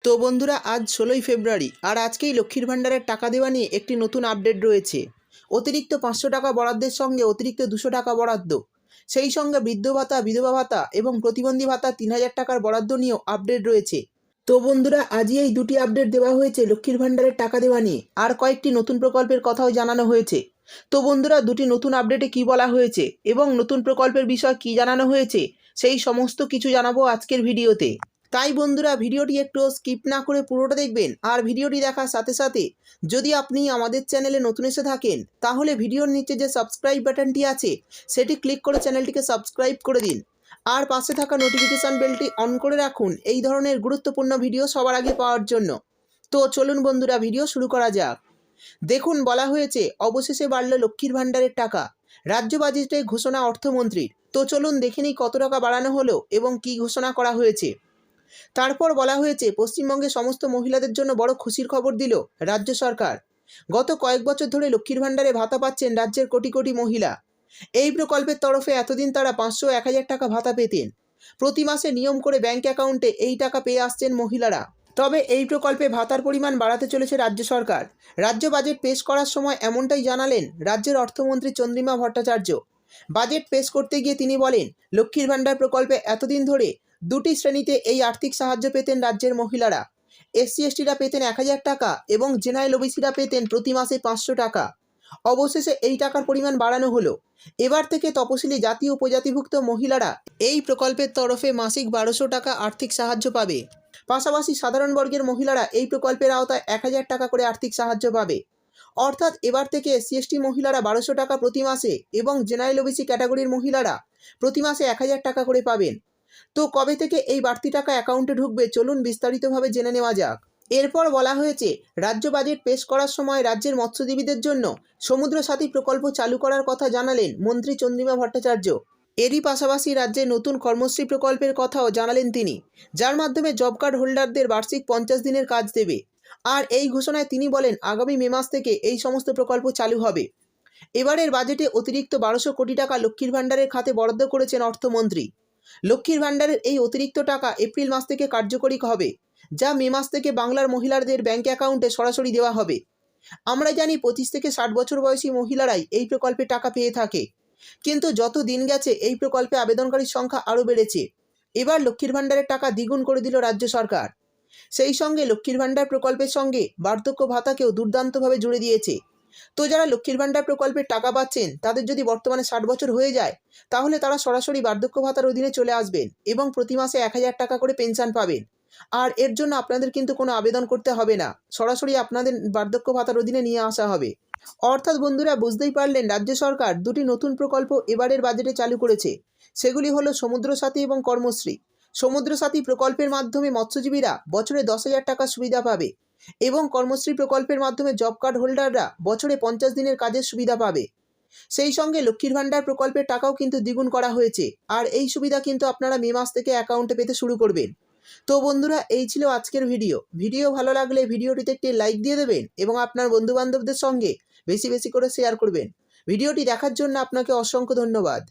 তো বন্ধুরা আজ 16ই ফেব্রুয়ারি আর আজকেই লক্ষ্মীর ভাণ্ডারের টাকা দেওয়া নিয়ে একটি নতুন আপডেট রয়েছে। অতিরিক্ত 500 টাকা বরাদ্দের সঙ্গে অতিরিক্ত 200 টাকা বরাদ্দ, সেই সঙ্গে বৃদ্ধ ভাতা, বিধবা ভাতা এবং প্রতিবন্ধী ভাতা 3000 টাকার বরাদ্দ নিয়েও আপডেট রয়েছে। তো বন্ধুরা আজই এই দুটি আপডেট দেওয়া হয়েছে লক্ষ্মীর ভাণ্ডারের টাকা দেওয়া নিয়ে, আর কয়েকটি নতুন প্রকল্পের কথাও জানানো হয়েছে। তো বন্ধুরা দুটি নতুন আপডেটে কি বলা হয়েছে এবং নতুন প্রকল্পের বিষয় কি জানানো হয়েছে সেই সমস্ত কিছু জানাবো আজকের ভিডিওতে। তাই বন্ধুরা ভিডিওটি একটু স্কিপ না করে পুরোটা দেখবেন, আর ভিডিওটি দেখার সাথে সাথে যদি আপনি আমাদের চ্যানেলে নতুন এসে থাকেন তাহলে ভিডিওর নিচে যে সাবস্ক্রাইব বাটনটি আছে সেটি ক্লিক করে চ্যানেলটিকে সাবস্ক্রাইব করে দিন, আর পাশে থাকা নোটিফিকেশান বেলটি অন করে রাখুন এই ধরনের গুরুত্বপূর্ণ ভিডিও সবার আগে পাওয়ার জন্য। তো চলুন বন্ধুরা ভিডিও শুরু করা যাক। দেখুন বলা হয়েছে অবশেষে বাড়ল লক্ষ্মীর ভাণ্ডারের টাকা, রাজ্য বাজেটে ঘোষণা অর্থমন্ত্রীর। তো চলুন দেখে নিই কত টাকা বাড়ানো হলো এবং কি ঘোষণা করা হয়েছে। তারপর বলা হয়েছে পশ্চিমবঙ্গে সমস্ত মহিলাদের জন্য বড় খুশির খবর দিল রাজ্য সরকার। গত কয়েক বছর ধরে লক্ষ্মীর ভাণ্ডারে ভাতা পাচ্ছেন রাজ্যের কোটি কোটি মহিলা। এই প্রকল্পের তরফে এতদিন তারা 500-1000 টাকা ভাতা পেতেন। প্রতি মাসে নিয়ম করে ব্যাংক অ্যাকাউন্টে এই টাকা পেয়ে আসছেন মহিলারা। তবে এই প্রকল্পে ভাতার পরিমাণ বাড়াতে চলেছে রাজ্য সরকার। রাজ্য বাজেট পেশ করার সময় এমনটাই জানালেন রাজ্যের অর্থমন্ত্রী চন্দ্রিমা ভট্টাচার্য। বাজেট পেশ করতে গিয়ে তিনি বলেন, লক্ষ্মীর ভাণ্ডার প্রকল্পে এতদিন ধরে দুটি শ্রেণীতে এই আর্থিক সাহায্য পেতেন রাজ্যের মহিলারা। SC/STরা পেতেন 1000 টাকা এবং জেনারেল OBCরা পেতেন প্রতি মাসে 500 টাকা। অবশেষে এই টাকার পরিমাণ বাড়ানো হলো। এবার থেকে তপশিলি জাতি ও উপজাতিভুক্ত মহিলারা এই প্রকল্পের তরফে মাসিক 1200 টাকা আর্থিক সাহায্য পাবে। পাশাপাশি সাধারণ বর্গের মহিলারা এই প্রকল্পের আওতায় 1000 টাকা করে আর্থিক সাহায্য পাবে। অর্থাৎ এবার থেকে SC/ST মহিলারা 1200 টাকা প্রতি মাসে এবং জেনারেল OBC ক্যাটাগরির মহিলারা প্রতি মাসে 1000 টাকা করে পাবেন। তো কবে থেকে এই বাড়তি টাকা অ্যাকাউন্টে ঢুকবে চলুন বিস্তারিতভাবে জেনে নেওয়া যাক। এরপর বলা হয়েছে রাজ্য বাজেট পেশ করার সময় রাজ্যের মৎস্যজীবীদের জন্য সমুদ্র সাথী প্রকল্প চালু করার কথা জানালেন মন্ত্রী চন্দ্রিমা ভট্টাচার্য। এরই পাশাপাশি রাজ্যে নতুন কর্মশ্রী প্রকল্পের কথাও জানালেন তিনি, যার মাধ্যমে জব কার্ড হোল্ডারদের বার্ষিক 50 দিনের কাজ দেবে। আর এই ঘোষণায় তিনি বলেন আগামী মে মাস থেকে এই সমস্ত প্রকল্প চালু হবে। এবারের বাজেটে অতিরিক্ত 1200 কোটি টাকা লক্ষ্মীর ভাণ্ডারের খাতে বরাদ্দ করেছেন অর্থমন্ত্রী। লক্ষ্মীর ভাণ্ডারের এই অতিরিক্ত টাকা এপ্রিল মাস থেকে কার্যকরী হবে, যা মে মাস থেকে বাংলার মহিলাদের ব্যাংক অ্যাকাউন্টে সরাসরি দেওয়া হবে। আমরা জানি 25 থেকে 60 বছর বয়সী মহিলারাই এই প্রকল্পে টাকা পেয়ে থাকে, কিন্তু যত দিন গেছে এই প্রকল্পে আবেদনকারীর সংখ্যা আরও বেড়েছে। এবার লক্ষ্মীর ভাণ্ডারের টাকা দ্বিগুণ করে দিল রাজ্য সরকার। সেই সঙ্গে লক্ষ্মীর ভাণ্ডার প্রকল্পের সঙ্গে বার্ধক্য ভাতাকেও দুর্দান্তভাবে জুড়ে দিয়েছে। তো যারা লক্ষ্মীর ভাণ্ডার প্রকল্পের টাকা পাচ্ছেন তাদের যদি বর্তমানে 60 বছর হয়ে যায় তাহলে তারা সরাসরি বার্ধক্য ভাতার অধীনে চলে আসবেন এবং প্রতি মাসে 1000 টাকা করে পেনশন পাবেন। আর এর জন্য আপনাদের কিন্তু কোনো আবেদন করতে হবে না, সরাসরি আপনাদের বার্ধক্য ভাতার অধীনে নিয়ে আসা হবে। অর্থাৎ বন্ধুরা বুঝতেই পারলেন রাজ্য সরকার দুটি নতুন প্রকল্প এবারের বাজেটে চালু করেছে। সেগুলি হলো সমুদ্র সাথী এবং কর্মশ্রী। সমুদ্র সাথী প্রকল্পের মাধ্যমে মৎস্যজীবীরা বছরে 10,000 টাকা সুবিধা পাবে এবং কর্মশ্রী প্রকল্পের মাধ্যমে জব কার্ড হোল্ডাররা বছরে 50 দিনের কাজের সুবিধা পাবে। সেই সঙ্গে লক্ষ্মীর ভাণ্ডার প্রকল্পের টাকাও কিন্তু দ্বিগুণ করা হয়েছে, আর এই সুবিধা কিন্তু আপনারা মে মাস থেকে অ্যাকাউন্টে পেতে শুরু করবেন। তো বন্ধুরা এই ছিল আজকের ভিডিও ভালো লাগলে ভিডিওটিতে একটি লাইক দিয়ে দেবেন এবং আপনার বন্ধুবান্ধবদের সঙ্গে বেশি বেশি করে শেয়ার করবেন। ভিডিওটি দেখার জন্য আপনাকে অসংখ্য ধন্যবাদ।